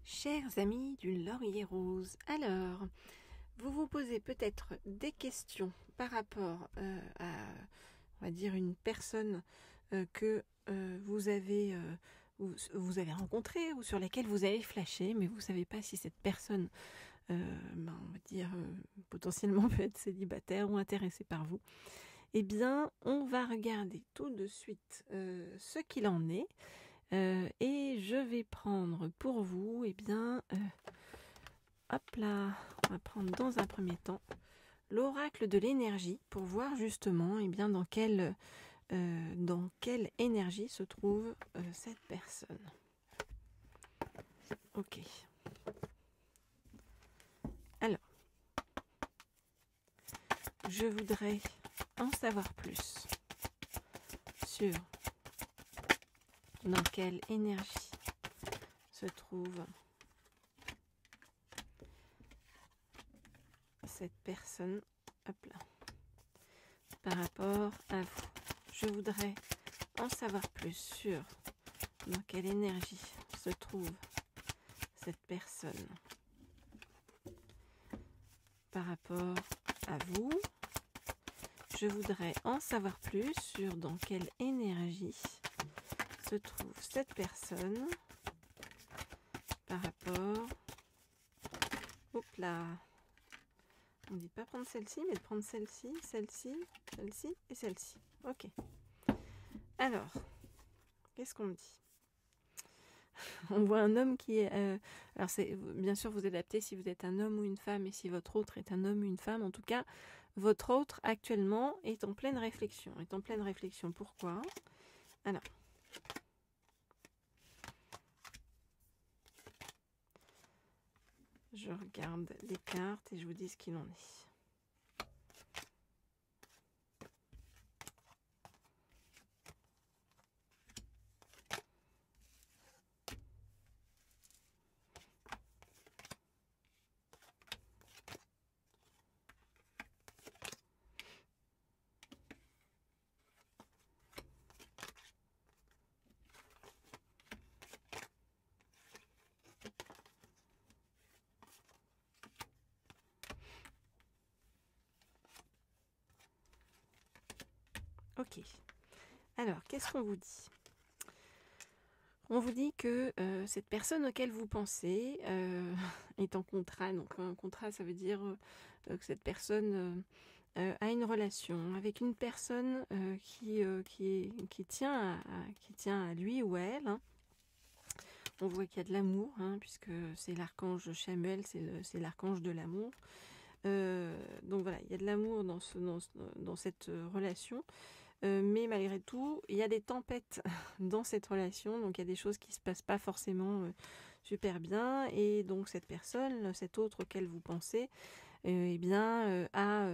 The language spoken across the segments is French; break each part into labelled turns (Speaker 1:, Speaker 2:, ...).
Speaker 1: Chers amis du Laurier Rose, alors, vous vous posez peut-être des questions par rapport à, on va dire, une personne que vous avez rencontrée ou sur laquelle vous avez flashé, mais vous ne savez pas si cette personne, on va dire, potentiellement peut être célibataire ou intéressée par vous. Eh bien, on va regarder tout de suite ce qu'il en est. Et je vais prendre pour vous, hop là, on va prendre dans un premier temps l'oracle de l'énergie pour voir justement dans quelle énergie se trouve cette personne. Ok. Alors, je voudrais en savoir plus sur dans quelle énergie se trouve cette personne, hop là, par rapport à vous. Je voudrais en savoir plus sur dans quelle énergie se trouve cette personne par rapport à vous. Je voudrais en savoir plus sur dans quelle énergie se trouve cette personne par rapport... Hop là. On ne dit pas prendre celle-ci, mais de prendre celle-ci, celle-ci, celle-ci et celle-ci. Ok. Alors, qu'est-ce qu'on me dit? On voit un homme qui est... alors, c'est bien sûr, vous adaptez si vous êtes un homme ou une femme et si votre autre est un homme ou une femme. En tout cas, votre autre, actuellement, est en pleine réflexion. Pourquoi? Alors... Je regarde les cartes et je vous dis ce qu'il en est. Ok. Alors, qu'est-ce qu'on vous dit? On vous dit que cette personne auquel vous pensez est en contrat. Donc, un contrat, ça veut dire que cette personne a une relation avec une personne qui tient à lui ou à elle. Hein. On voit qu'il y a de l'amour, hein, puisque c'est l'archange Chamuel, c'est l'archange de l'amour. Donc voilà, il y a de l'amour dans cette relation. Mais malgré tout, il y a des tempêtes dans cette relation, donc il y a des choses qui ne se passent pas forcément super bien, et donc cette personne, cet autre auquel vous pensez, a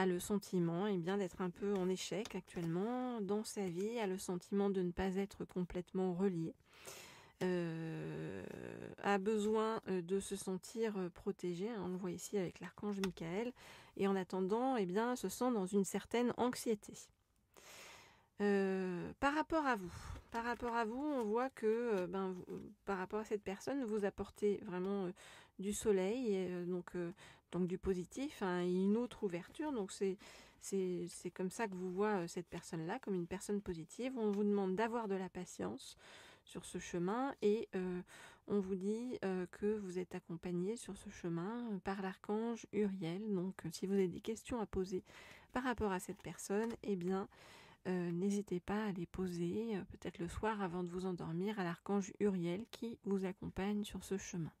Speaker 1: le sentiment d'être un peu en échec actuellement dans sa vie, a le sentiment de ne pas être complètement relié, a besoin de se sentir protégé, hein, on le voit ici avec l'archange Michael, et en attendant, se sent dans une certaine anxiété. Par rapport à vous, on voit que par rapport à cette personne, vous apportez vraiment du soleil, et, donc du positif, hein, et une autre ouverture. Donc c'est comme ça que vous voit cette personne-là, comme une personne positive. On vous demande d'avoir de la patience sur ce chemin, et on vous dit que vous êtes accompagné sur ce chemin par l'archange Uriel. Donc si vous avez des questions à poser par rapport à cette personne, n'hésitez pas à les poser peut-être le soir avant de vous endormir à l'archange Uriel qui vous accompagne sur ce chemin.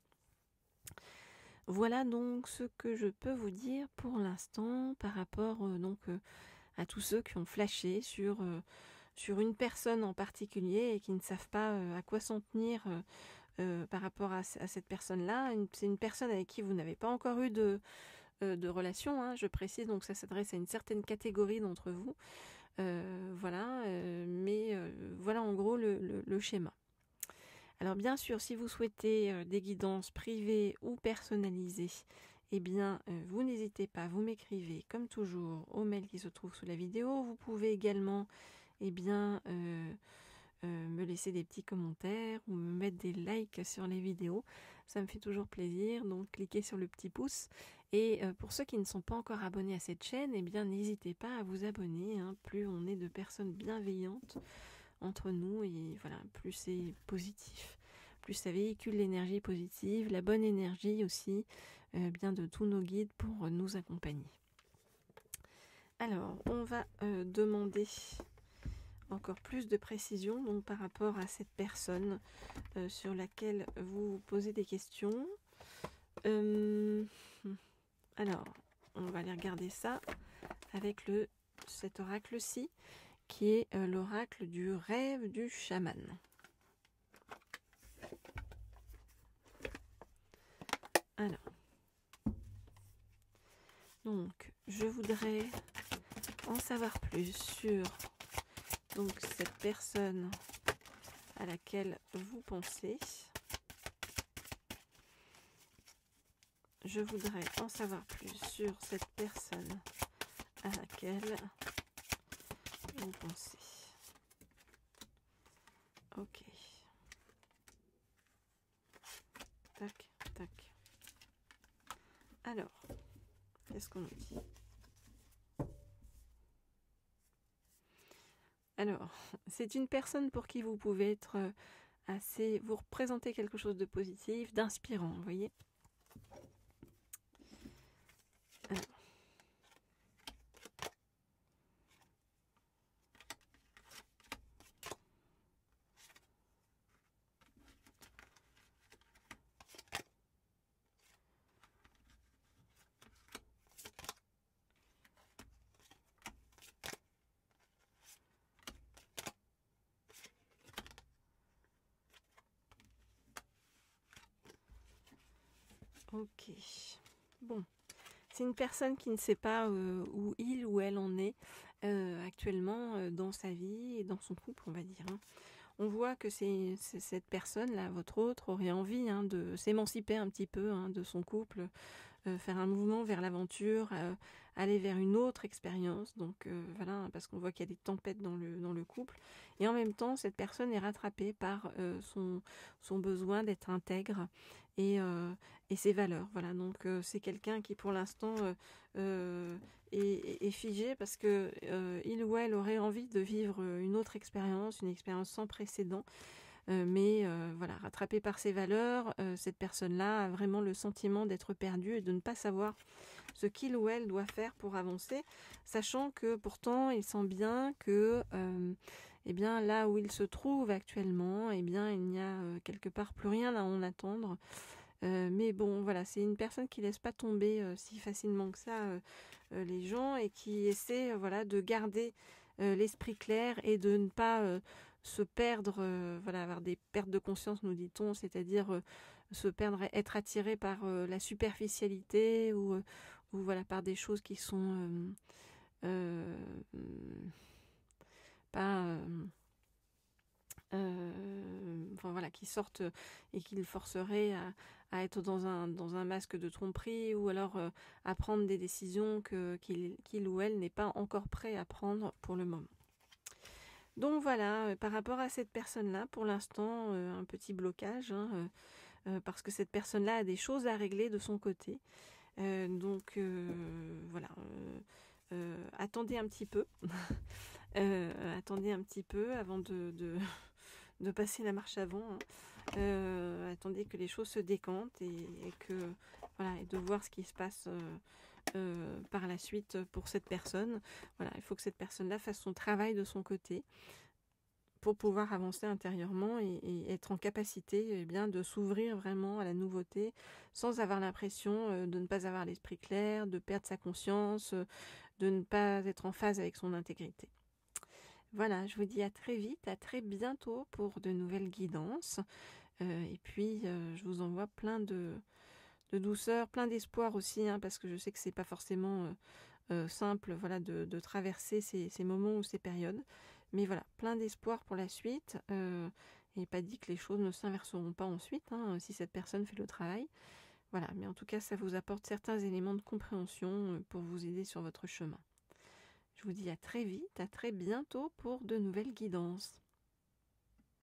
Speaker 1: Voilà donc ce que je peux vous dire pour l'instant par rapport à tous ceux qui ont flashé sur une personne en particulier et qui ne savent pas à quoi s'en tenir par rapport à cette personne-là. C'est une personne avec qui vous n'avez pas encore eu de relation, hein, je précise, donc ça s'adresse à une certaine catégorie d'entre vous. Voilà en gros le schéma. Alors bien sûr, si vous souhaitez des guidances privées ou personnalisées, vous n'hésitez pas, vous m'écrivez comme toujours au mail qui se trouve sous la vidéo. Vous pouvez également me laisser des petits commentaires ou me mettre des likes sur les vidéos. Ça me fait toujours plaisir, donc cliquez sur le petit pouce. Et pour ceux qui ne sont pas encore abonnés à cette chaîne, eh bien n'hésitez pas à vous abonner, hein. Plus on est de personnes bienveillantes entre nous, et voilà, plus c'est positif. Plus ça véhicule l'énergie positive, la bonne énergie aussi, bien de tous nos guides pour nous accompagner. Alors, on va demander encore plus de précision donc, par rapport à cette personne sur laquelle vous posez des questions. Alors, on va aller regarder ça avec cet oracle-ci, qui est l'oracle du rêve du chaman. Alors, donc, je voudrais en savoir plus sur donc, cette personne à laquelle vous pensez. Je voudrais en savoir plus sur cette personne à laquelle vous pensez. Ok. Tac, tac. Alors, qu'est-ce qu'on nous dit ? Alors, c'est une personne pour qui vous pouvez être vous représenter quelque chose de positif, d'inspirant, vous voyez ? Alors. Ok. Bon. C'est une personne qui ne sait pas où il ou elle en est actuellement dans sa vie et dans son couple, on va dire. Hein. On voit que c'est cette personne-là, votre autre, aurait envie de s'émanciper un petit peu de son couple, faire un mouvement vers l'aventure, aller vers une autre expérience. Donc voilà, parce qu'on voit qu'il y a des tempêtes dans le couple. Et en même temps, cette personne est rattrapée par son besoin d'être intègre et ses valeurs. Voilà, donc c'est quelqu'un qui pour l'instant est figé parce que il ou elle aurait envie de vivre une autre expérience, une expérience sans précédent. Mais voilà, rattrapée par ses valeurs, cette personne-là a vraiment le sentiment d'être perdue et de ne pas savoir ce qu'il ou elle doit faire pour avancer, sachant que pourtant il sent bien que eh bien, là où il se trouve actuellement, eh bien, il n'y a quelque part plus rien à en attendre. Mais bon, voilà, c'est une personne qui laisse pas tomber si facilement que ça les gens et qui essaie voilà, de garder l'esprit clair et de ne pas se perdre, voilà, avoir des pertes de conscience, nous dit-on, c'est-à-dire se perdre, être attiré par la superficialité ou voilà, par des choses qui sont pas... enfin voilà, qui sortent et qui le forceraient à être dans un masque de tromperie ou alors à prendre des décisions qu'il ou elle n'est pas encore prêt à prendre pour le moment. Donc voilà, par rapport à cette personne-là, pour l'instant, un petit blocage, parce que cette personne-là a des choses à régler de son côté. Donc voilà, attendez un petit peu. Attendez un petit peu avant de passer la marche avant. Attendez que les choses se décantent et que voilà, et de voir ce qui se passe par la suite pour cette personne. Voilà, il faut que cette personne-là fasse son travail de son côté pour pouvoir avancer intérieurement et être en capacité bien, de s'ouvrir vraiment à la nouveauté sans avoir l'impression de ne pas avoir l'esprit clair, de perdre sa conscience, de ne pas être en phase avec son intégrité. Voilà, je vous dis à très vite, à très bientôt pour de nouvelles guidances. Et puis, je vous envoie plein de douceur, plein d'espoir aussi, parce que je sais que c'est pas forcément simple voilà, de traverser ces moments ou ces périodes. Mais voilà, plein d'espoir pour la suite. Et pas dit que les choses ne s'inverseront pas ensuite, si cette personne fait le travail. Voilà, mais en tout cas, ça vous apporte certains éléments de compréhension pour vous aider sur votre chemin. Je vous dis à très vite, à très bientôt pour de nouvelles guidances.